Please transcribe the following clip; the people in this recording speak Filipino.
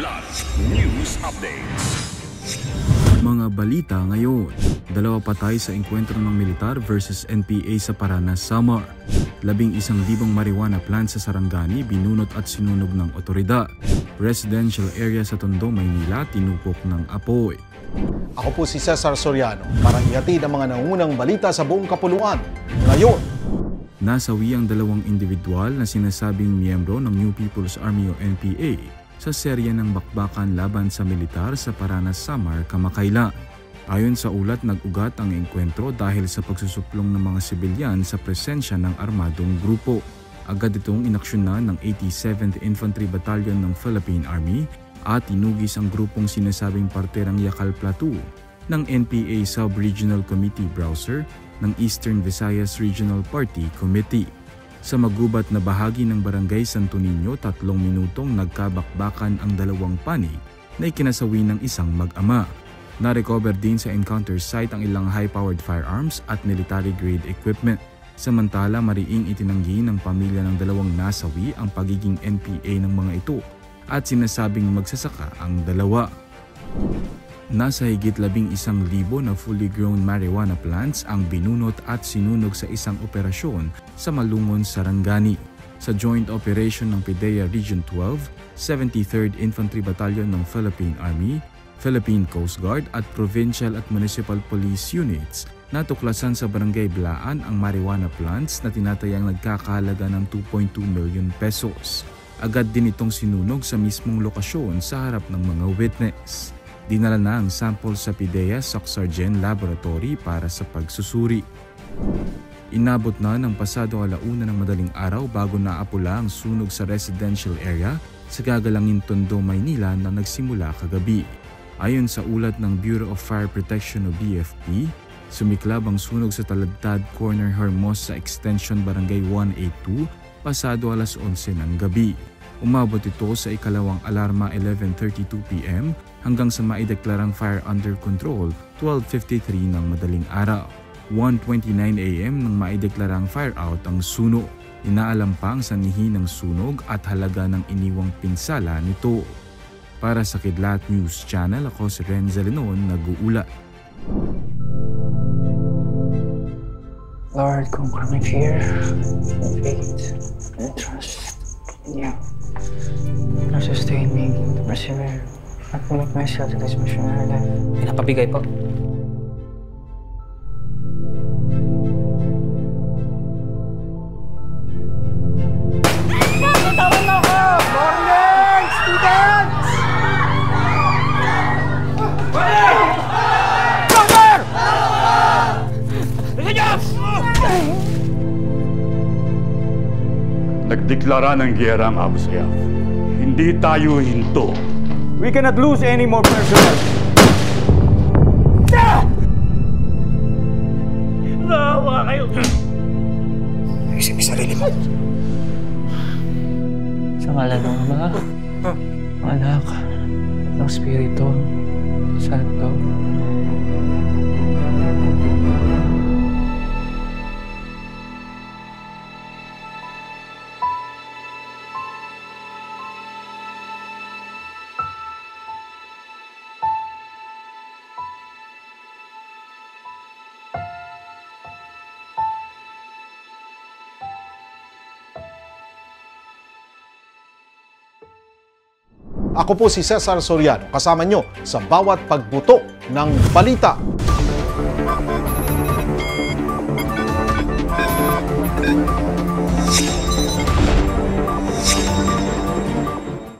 Kilat News Updates. Mga balita ngayon. 2 patay sa engkwentro ng militar versus NPA sa Paranas, Samar. 11,000 marijuana plants sa Sarangani binunot at sinunog ng otoridad. Residential area sa Tondo, Maynila tinupok ng apoy. Ako po si Cesar Soriano para ihatid ang mga nangungunang balita sa buong kapuluan. Ngayon, nasawi ang 2 individual na sinasabing miyembro ng New People's Army o NPA sa serya ng bakbakan laban sa militar sa Paranas, Samar, kamakailan. Ayon sa ulat, nag-ugat ang engkwentro dahil sa pagsusuplong ng mga sibilyan sa presensya ng armadong grupo. Agad itong inaksyonan ng 87th Infantry Battalion ng Philippine Army at tinugis ang grupong sinasabing parterang Yakal Platoon ng NPA Sub-Regional Committee Browser ng Eastern Visayas Regional Party Committee. Sa magubat na bahagi ng Barangay Santo Niño, 3 minutong nagkabakbakan ang 2 panig na ikinasawi ng isang mag-ama. Na-recover din sa encounter site ang ilang high-powered firearms at military-grade equipment. Samantala, mariing itinanggi ng pamilya ng 2 nasawi ang pagiging NPA ng mga ito at sinasabing magsasaka ang 2. Nasa higit 11,000 na fully grown marijuana plants ang binunot at sinunog sa isang operasyon sa Malungon, Sarangani. Sa joint operation ng PIDEA Region 12, 73rd Infantry Battalion ng Philippine Army, Philippine Coast Guard at Provincial at Municipal Police Units, natuklasan sa Barangay Blaan ang marijuana plants na tinatayang nagkakahalaga ng 2.2 million pesos. Agad din itong sinunog sa mismong lokasyon sa harap ng mga witness. Dinala na ang sample sa PIDEA Soc-Sargen Laboratory para sa pagsusuri. Inabot na ng pasado 1:00 ng madaling araw bago naapula ang sunog sa residential area sa Gagalangin, Tondo, Maynila na nagsimula kagabi. Ayon sa ulat ng Bureau of Fire Protection o BFP, sumiklab ang sunog sa Taladtad Corner, Hermosa Extension, Barangay 182 pasado 11:00 ng gabi. Umabot ito sa ikalawang alarma 11:32 PM hanggang sa maideklarang fire under control 12:53 ng madaling araw. 1:29 AM nang maideklarang fire out ang sunog. Inaalam pa ang sanhi ng sunog at halaga ng iniwang pinsala nito. Para sa Kidlat News Channel, ako si Renza Lenon, nag-uulat. Lord, conquer my fear, faith, and trust in you. Now sustain me to persevere at commit myself to this mission in our life. Pinapabigay po. bitawan na ako! Morning, students! Brother! Nagdeklara ng giyera ang Abu Sayyaf. Hindi tayo hinto. We cannot lose any more personnel. Naawa kayo! Isip sarili mo. Sa ngalan ng Ama, Anak, ng Espiritu Santo. Ako po si Cesar Soriano, kasama nyo sa bawat pagbuto ng balita.